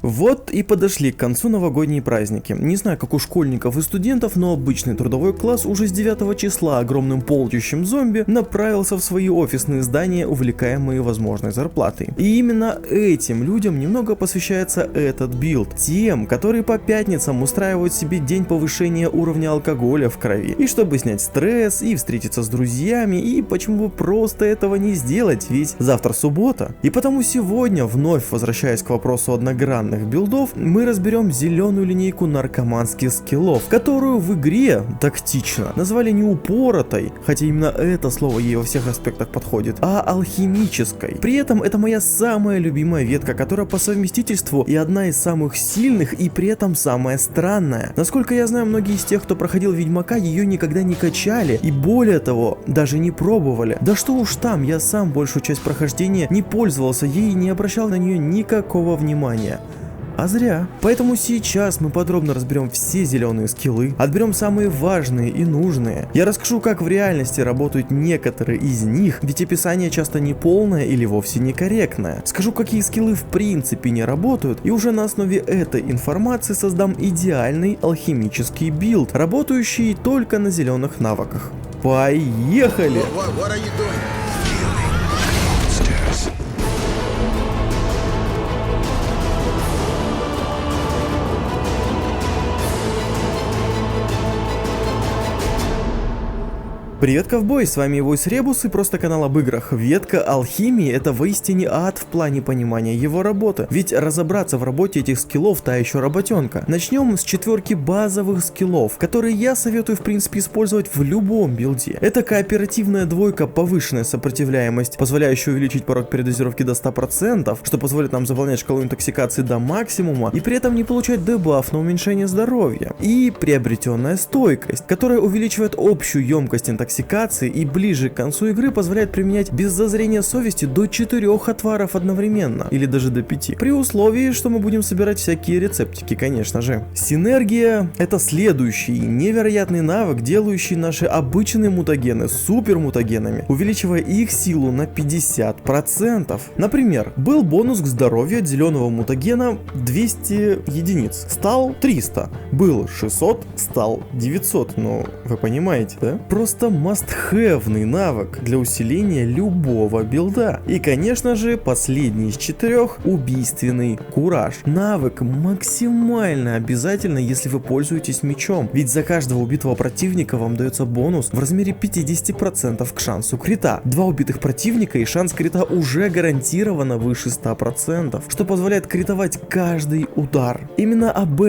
Вот и подошли к концу новогодние праздники. Не знаю, как у школьников и студентов, но обычный трудовой класс уже с 9 числа огромным полчищем зомби направился в свои офисные здания, увлекаемые возможной зарплатой. И именно этим людям немного посвящается этот билд. Тем, которые по пятницам устраивают себе день повышения уровня алкоголя в крови. И чтобы снять стресс, и встретиться с друзьями, и почему бы просто этого не сделать, ведь завтра суббота. И потому сегодня, вновь возвращаясь к вопросу одногранных билдов, мы разберем зеленую линейку наркоманских скиллов, которую в игре тактично назвали не упоротой, хотя именно это слово ей во всех аспектах подходит, а алхимической. При этом это моя самая любимая ветка, которая по совместительству и одна из самых сильных, и при этом самая странная. Насколько я знаю, многие из тех, кто проходил Ведьмака, ее никогда не качали, и более того, даже не пробовали. Да что уж там, я сам большую часть прохождения не пользовался ей и не обращал на нее никакого внимания. А зря. Поэтому сейчас мы подробно разберем все зеленые скиллы, отберем самые важные и нужные. Я расскажу, как в реальности работают некоторые из них, ведь описание часто неполное или вовсе некорректное. Скажу, какие скиллы в принципе не работают, и уже на основе этой информации создам идеальный алхимический билд, работающий только на зеленых навыках. Поехали! Привет, ковбой, с вами Войс Ребус и просто канал об играх. Ветка алхимии — это воистине ад в плане понимания его работы, ведь разобраться в работе этих скиллов та еще работенка. Начнем с 4 базовых скиллов, которые я советую в принципе использовать в любом билде. Это кооперативная двойка, повышенная сопротивляемость, позволяющая увеличить порог передозировки до 100%, что позволит нам заполнять шкалу интоксикации до максимума и при этом не получать дебаф на уменьшение здоровья. И приобретенная стойкость, которая увеличивает общую емкость интоксикации и ближе к концу игры позволяет применять без зазрения совести до 4 отваров одновременно, или даже до 5, при условии, что мы будем собирать всякие рецептики, конечно же. Синергия — это следующий невероятный навык, делающий наши обычные мутагены супермутагенами, увеличивая их силу на 50%. Например, был бонус к здоровью от зеленого мутагена 200 единиц, стал 300, был 600, стал 900, ну вы понимаете, да? Просто must-have-ный навык для усиления любого билда. И конечно же, последний из 4 — убийственный кураж. Навык максимально обязательно, если вы пользуетесь мечом, ведь за каждого убитого противника вам дается бонус в размере 50% к шансу крита. 2 убитых противника и шанс крита уже гарантированно выше 100%, что позволяет критовать каждый удар. Именно об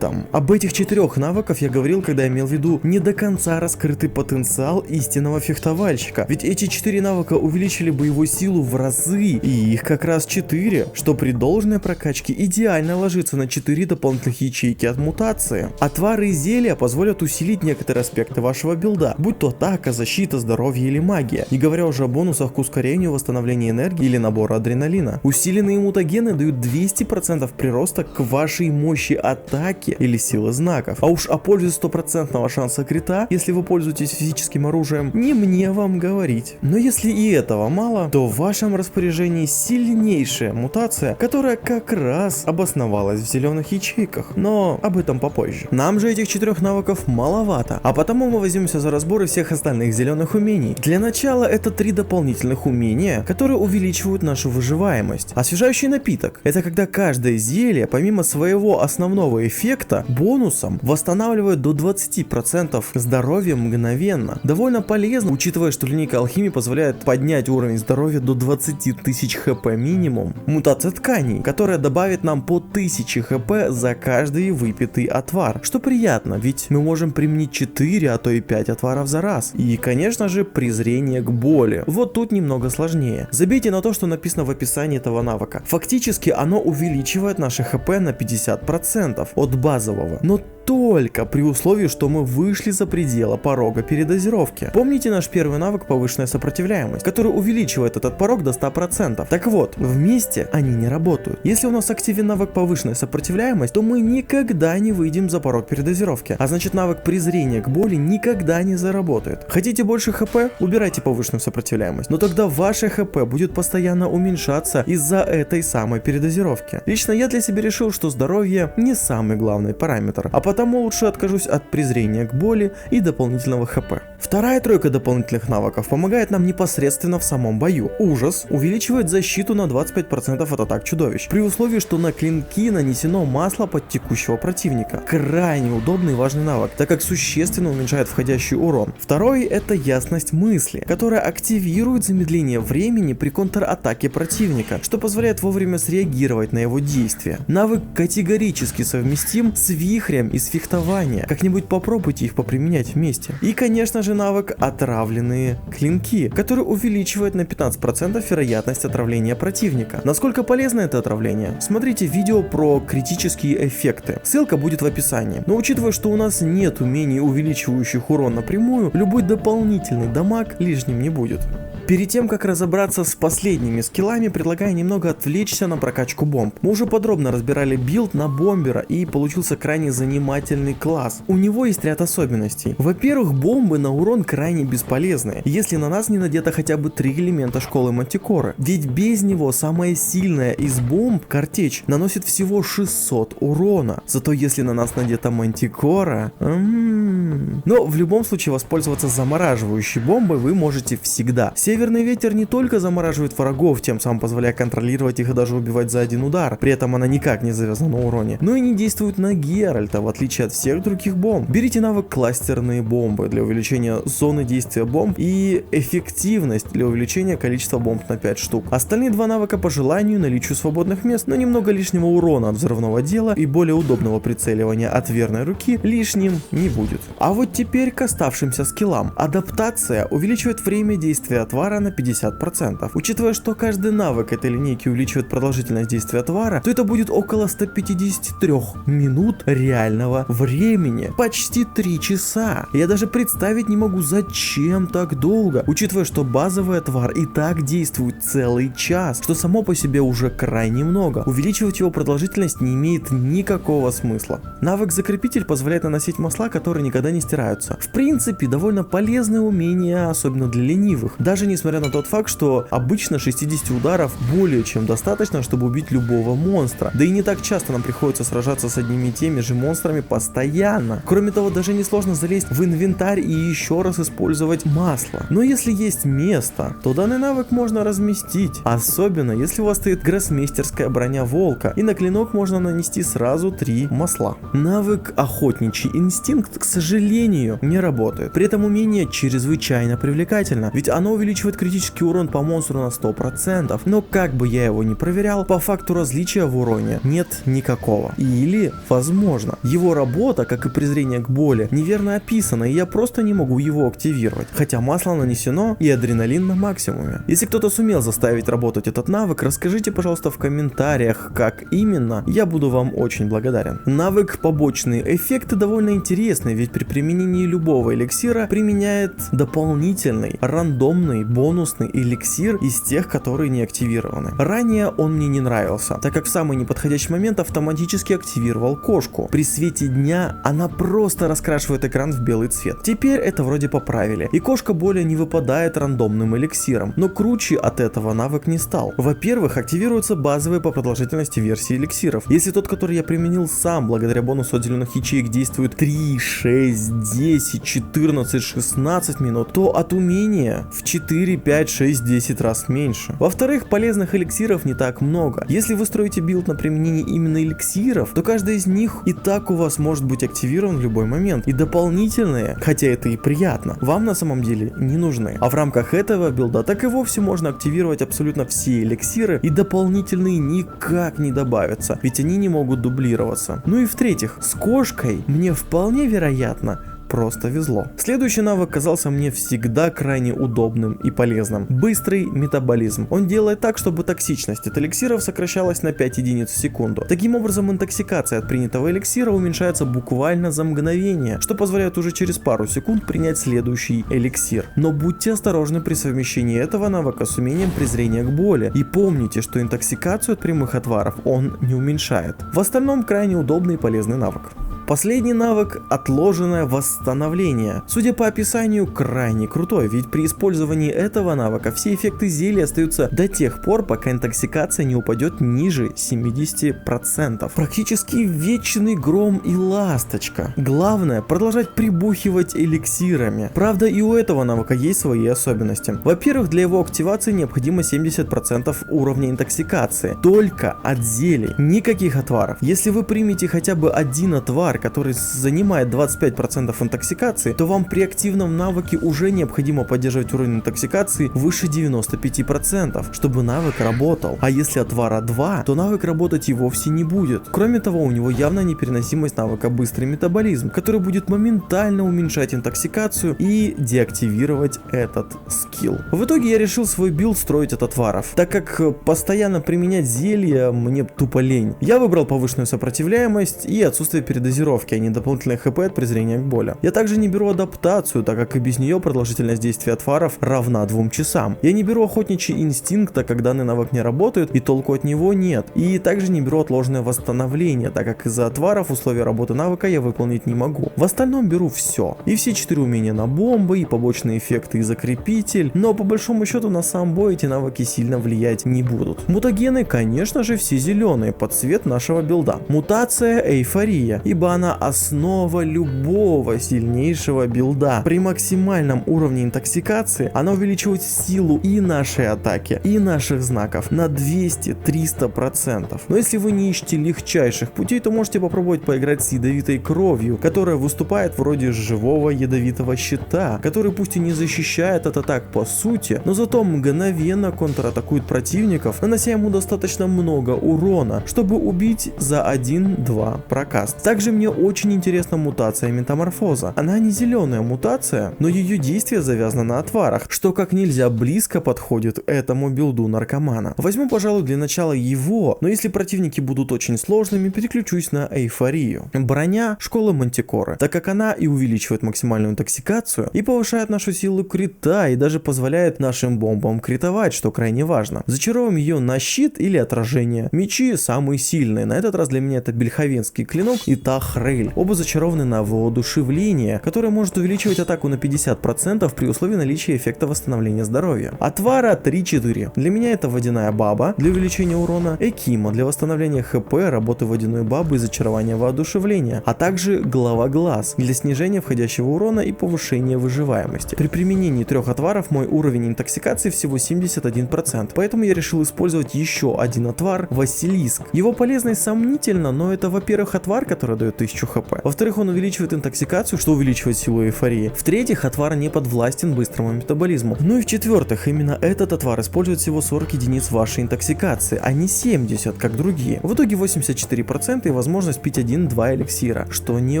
этих 4 навыков я говорил, когда имел в виду не до конца раскрытый потенциал истинного фехтовальщика, ведь эти 4 навыка увеличили боевую силу в разы, и их как раз 4, что при должной прокачке идеально ложится на 4 дополнительных ячейки от мутации. Отвары и зелья позволят усилить некоторые аспекты вашего билда, будь то атака, защита, здоровье или магия, не говоря уже о бонусах к ускорению восстановления энергии или набору адреналина. Усиленные мутагены дают 200% прироста к вашей мощи атаки или силы знаков, а уж о пользе 100% шанса крита, если вы пользуетесь физическим оружием, не мне вам говорить. Но если и этого мало, то в вашем распоряжении сильнейшая мутация, которая как раз обосновалась в зеленых ячейках, но об этом попозже. Нам же этих 4 навыков маловато, а потому мы возьмемся за разборы всех остальных зеленых умений. Для начала это 3 дополнительных умения, которые увеличивают нашу выживаемость. Освежающий напиток — это когда каждое зелье, помимо своего основного эффекта, бонусом восстанавливает до 20% здоровья мгновенно. Довольно полезно, учитывая, что линейка алхимии позволяет поднять уровень здоровья до 20 тысяч хп минимум. Мутация тканей, которая добавит нам по 1000 хп за каждый выпитый отвар, что приятно, ведь мы можем применить 4, а то и 5 отваров за раз. И конечно же, презрение к боли. Вот тут немного сложнее. Забейте на то, что написано в описании этого навыка. Фактически оно увеличивает наше хп на 50% от базового, но только при условии, что мы вышли за пределы порога передозировки. Помните наш первый навык повышенная сопротивляемость, который увеличивает этот порог до 100%? Так вот, вместе они не работают. Если у нас активен навык повышенная сопротивляемость, то мы никогда не выйдем за порог передозировки, а значит навык презрения к боли никогда не заработает. Хотите больше хп? Убирайте повышенную сопротивляемость, но тогда ваше хп будет постоянно уменьшаться из-за этой самой передозировки. Лично я для себя решил, что здоровье не самый главный параметр, а потому лучше откажусь от презрения к боли и дополнительного хп. Вторая тройка дополнительных навыков помогает нам непосредственно в самом бою. Ужас увеличивает защиту на 25% от атак чудовищ, при условии, что на клинки нанесено масло под текущего противника. Крайне удобный и важный навык, так как существенно уменьшает входящий урон. Второй — это ясность мысли, которая активирует замедление времени при контратаке противника, что позволяет вовремя среагировать на его действия. Навык категорически совместим с вихрем из фехтования. Как-нибудь попробуйте их поприменять вместе. И, конечно же, навык отравленные клинки, который увеличивает на 15% вероятность отравления противника. Насколько полезно это отравление? Смотрите видео про критические эффекты. Ссылка будет в описании. Но учитывая, что у нас нет умений, увеличивающих урон напрямую, любой дополнительный дамаг лишним не будет. Перед тем, как разобраться с последними скиллами, предлагаю немного отвлечься на прокачку бомб. Мы уже подробно разбирали билд на бомбера, и получился крайне занимательный класс. У него есть ряд особенностей. Во-первых, бомбы на урон крайне бесполезны, если на нас не надето хотя бы 3 элемента школы Мантикоры. Ведь без него самая сильная из бомб, картечь, наносит всего 600 урона. Зато если на нас надета Мантикора... Но в любом случае воспользоваться замораживающей бомбой вы можете всегда. Северный ветер не только замораживает врагов, тем самым позволяя контролировать их и даже убивать за один удар, при этом она никак не завязана на уроне, но и не действует на Геральта, в отличие от всех других бомб. Берите навык кластерные бомбы для увеличения зоны действия бомб и эффективность для увеличения количества бомб на 5 штук. Остальные два навыка по желанию, наличию свободных мест, но немного лишнего урона от взрывного дела и более удобного прицеливания от верной руки лишним не будет. А вот теперь к оставшимся скиллам. Адаптация увеличивает время действия отвара на 50%. Учитывая, что каждый навык этой линейки увеличивает продолжительность действия отвара, то это будет около 153 минут реального времени. Почти 3 часа. Я даже представить не могу, зачем так долго, учитывая, что базовый отвар и так действует целый час, что само по себе уже крайне много. Увеличивать его продолжительность не имеет никакого смысла. Навык закрепитель позволяет наносить масла, которые никогда не стираются. В принципе, довольно полезное умение, особенно для ленивых. Даже несмотря на тот факт, что обычно 60 ударов более чем достаточно, чтобы убить любого монстра. Да и не так часто нам приходится сражаться с одними и теми же монстрами постоянно. Кроме того, даже несложно залезть в инвентарь и еще раз использовать масло. Но если есть место, то данный навык можно разместить. Особенно, если у вас стоит гроссмейстерская броня волка, и на клинок можно нанести сразу 3 масла. Навык охотничий инстинкт, к сожалению, не работает. При этом умение чрезвычайно привлекательно, ведь оно увеличивает критический урон по монстру на 100%, но как бы я его ни проверял, по факту различия в уроне нет никакого. Или, возможно, его работа, как и презрение к боли, неверно описана, и я просто не могу его активировать, хотя масло нанесено и адреналин на максимуме. Если кто-то сумел заставить работать этот навык, расскажите, пожалуйста, в комментариях, как именно, я буду вам очень благодарен. Навык побочные эффекты довольно интересный, ведь при применении любого эликсира применяет дополнительный, рандомный, бонусный эликсир из тех, которые не активированы. Ранее он мне не нравился, так как в самый неподходящий момент автоматически активировал кошку. При свете дня она просто раскрашивает экран в белый цвет. Теперь это вроде поправили, и кошка более не выпадает рандомным эликсиром, но круче от этого навык не стал. Во-первых, активируются базовые по продолжительности версии эликсиров. Если тот, который я применил сам, благодаря бонусу от зеленых ячеек, действует 3, 6, 10, 14, 16 минут, то от умения в 4, 5, 6, 10 раз меньше. Во-вторых, полезных эликсиров не так много. Если вы строите билд на применение именно эликсиров, то каждый из них и так у вас может быть активирован в любой момент. И дополнительные, хотя это и приятно, вам на самом деле не нужны. А в рамках этого билда так и вовсе можно активировать абсолютно все эликсиры, и дополнительные никак не добавятся, ведь они не могут дублироваться. Ну и в-третьих, с кошкой мне вполне вероятно просто везло. Следующий навык казался мне всегда крайне удобным и полезным. Быстрый метаболизм. Он делает так, чтобы токсичность от эликсиров сокращалась на 5 единиц в секунду. Таким образом, интоксикация от принятого эликсира уменьшается буквально за мгновение, что позволяет уже через пару секунд принять следующий эликсир. Но будьте осторожны при совмещении этого навыка с умением презрения к боли. И помните, что интоксикацию от прямых отваров он не уменьшает. В остальном крайне удобный и полезный навык. Последний навык – отложенное восстановление. Судя по описанию, крайне крутой, ведь при использовании этого навыка все эффекты зелья остаются до тех пор, пока интоксикация не упадет ниже 70%. Практически вечный гром и ласточка. Главное – продолжать прибухивать эликсирами. Правда, и у этого навыка есть свои особенности. Во-первых, для его активации необходимо 70% уровня интоксикации. Только от зелий. Никаких отваров. Если вы примете хотя бы один отвар, который занимает 25% интоксикации, то вам при активном навыке уже необходимо поддерживать уровень интоксикации выше 95%, чтобы навык работал. А если отвара 2, то навык работать и вовсе не будет. Кроме того, у него явная непереносимость навыка быстрый метаболизм, который будет моментально уменьшать интоксикацию и деактивировать этот скилл. В итоге я решил свой билд строить от отваров, так как постоянно применять зелья мне тупо лень. Я выбрал повышенную сопротивляемость и отсутствие передозировки, а не дополнительное хп от презрения к боли. Я также не беру адаптацию, так как и без нее продолжительность действия отваров равна 2 часам. Я не беру охотничий инстинкт, так как данный навык не работает и толку от него нет. И также не беру отложенное восстановление, так как из-за отваров условия работы навыка я выполнить не могу. В остальном беру все. И все 4 умения на бомбы, и побочные эффекты, и закрепитель. Но по большому счету на сам бой эти навыки сильно влиять не будут. Мутагены, конечно же, все зеленые под цвет нашего билда. Мутация эйфория, ибо она основа любого сильнейшего билда. При максимальном уровне интоксикации она увеличивает силу и нашей атаки, и наших знаков на 200-300%. Но если вы не ищете легчайших путей, то можете попробовать поиграть с ядовитой кровью, которая выступает вроде живого ядовитого щита, который пусть и не защищает от атак по сути, но зато мгновенно контратакует противников, нанося ему достаточно много урона, чтобы убить за 1-2 прокаст. Также мне очень интересна мутация метаморфоза. Она не зеленая мутация, но ее действие завязано на отварах, что как нельзя близко подходит этому билду наркомана. Возьму, пожалуй, для начала его, но если противники будут очень сложными, переключусь на эйфорию. Броня школы Мантикоры, так как она и увеличивает максимальную интоксикацию, и повышает нашу силу крита, и даже позволяет нашим бомбам критовать, что крайне важно. Зачаровываем ее на щит или отражение. Мечи самые сильные, на этот раз для меня это Бельховенский клинок и Тахрейль. Оба зачарованы на воодушевление, которое может увеличивать атаку на 50% при условии наличия эффекта восстановления здоровья. Отвара 3-4. Для меня это водяная баба для увеличения урона, Экима для восстановления хп, работы водяной бабы и зачарования воодушевления, а также глава глаз для снижения входящего урона и повышения выживаемости. При применении 3 отваров мой уровень интоксикации всего 71%, поэтому я решил использовать еще один отвар Василиск. Его полезность сомнительна, но это, во-первых, отвар, который дает 1000 хп. Во-вторых, он увеличивает интоксикацию, что увеличивает силу эйфории. В-третьих, отвар не подвластен быстрому метаболизму. Ну и в-четвертых, именно этот отвар использует всего 40 единиц вашей интоксикации, а не 70, как другие. В итоге 84% и возможность пить 1-2 эликсира, что не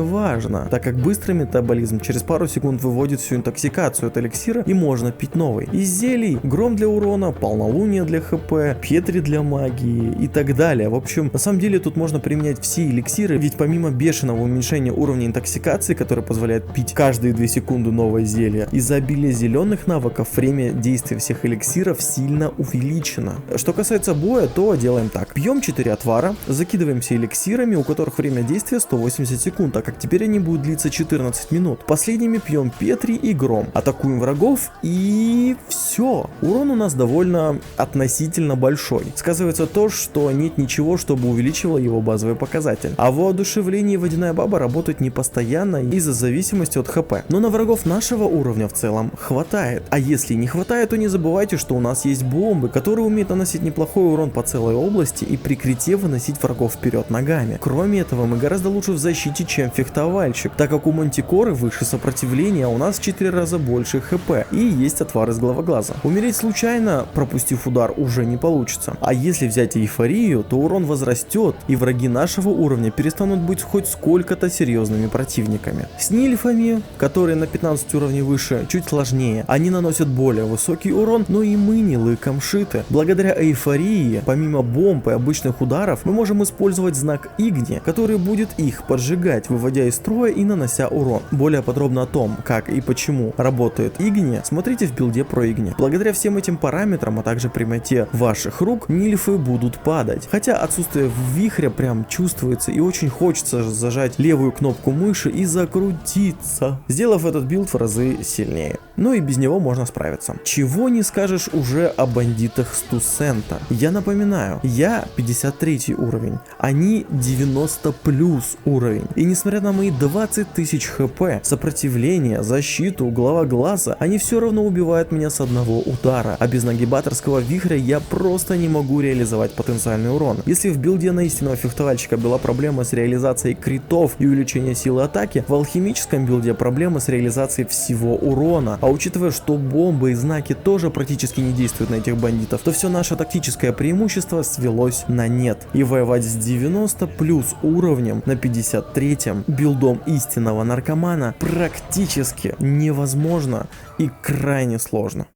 важно, так как быстрый метаболизм через пару секунд выводит всю интоксикацию от эликсира и можно пить новый. Из зелий гром для урона, полнолуние для хп, петри для магии и так далее. В общем, на самом деле тут можно применять все эликсиры, ведь помимо бешеного уменьшения уровня интоксикации, которое позволяет пить каждые 2 секунды новое зелье, из-за обилия зеленых навыков время действия всех эликсиров сильно увеличено. Что касается боя, то делаем так. Пьем 4 отвара, закидываемся эликсирами, у которых время действия 180 секунд, так как теперь они будут длиться 14 минут. Последними пьем петри и гром, атакуем врагов и все. Урон у нас довольно относительно большой. Сказывается то, что нет ничего, чтобы увеличивало его базовый показатель. А воодушевление водяная баба работает не постоянно из-за зависимости от хп. Но на врагов нашего уровня в целом хватает. А если не хватает, то не забывайте, что у нас есть бомбы, которые умеют наносить неплохой урон по целой области и при крите выносить врагов вперед ногами. Кроме этого, мы гораздо лучше в защите, чем фехтовальщик, так как у Мантикоры выше сопротивление, а у нас в 4 раза больше хп и есть отвар из головоглаза. Умереть случайно, пропустив удар, уже не получится. А если взять эйфорию, то урон возрастет и враги нашего уровня перестанут быть хоть хоть сколько-то серьезными противниками. С нильфами, которые на 15 уровней выше, чуть сложнее. Они наносят более высокий урон, но и мы не лыком шиты. Благодаря эйфории, помимо бомб и обычных ударов, мы можем использовать знак Игни, который будет их поджигать, выводя из строя и нанося урон. Более подробно о том, как и почему работает Игни, смотрите в билде про Игни. Благодаря всем этим параметрам, а также прямоте ваших рук, нильфы будут падать. Хотя отсутствие вихря прям чувствуется и очень хочется зажать левую кнопку мыши и закрутиться, сделав этот билд в разы сильнее. Но и без него можно справиться. Чего не скажешь уже о бандитах с Тусента. Я напоминаю, я 53 уровень, они 90 плюс уровень. И несмотря на мои 20 тысяч хп, сопротивление, защиту, глава глаза, они все равно убивают меня с одного удара. А без нагибаторского вихря я просто не могу реализовать потенциальный урон. Если в билде на истинного фехтовальщика была проблема с реализацией критов и увеличением силы атаки, в алхимическом билде проблема с реализацией всего урона. А учитывая, что бомбы и знаки тоже практически не действуют на этих бандитов, то все наше тактическое преимущество свелось на нет. И воевать с 90 плюс уровнем на 53-м билдом истинного наркомана практически невозможно и крайне сложно.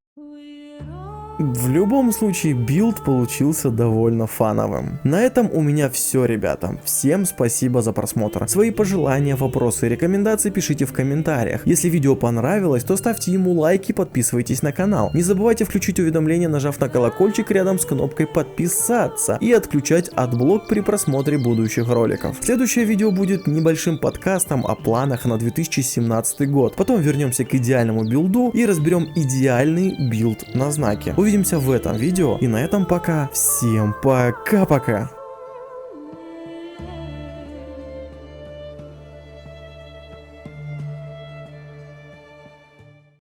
В любом случае, билд получился довольно фановым. На этом у меня все, ребята. Всем спасибо за просмотр. Свои пожелания, вопросы и рекомендации пишите в комментариях. Если видео понравилось, то ставьте ему лайк и подписывайтесь на канал. Не забывайте включить уведомления, нажав на колокольчик рядом с кнопкой подписаться и отключать адблок при просмотре будущих роликов. Следующее видео будет небольшим подкастом о планах на 2017 год. Потом вернемся к идеальному билду и разберем идеальный билд на знаке. Увидимся в этом видео, и на этом пока. Всем пока-пока.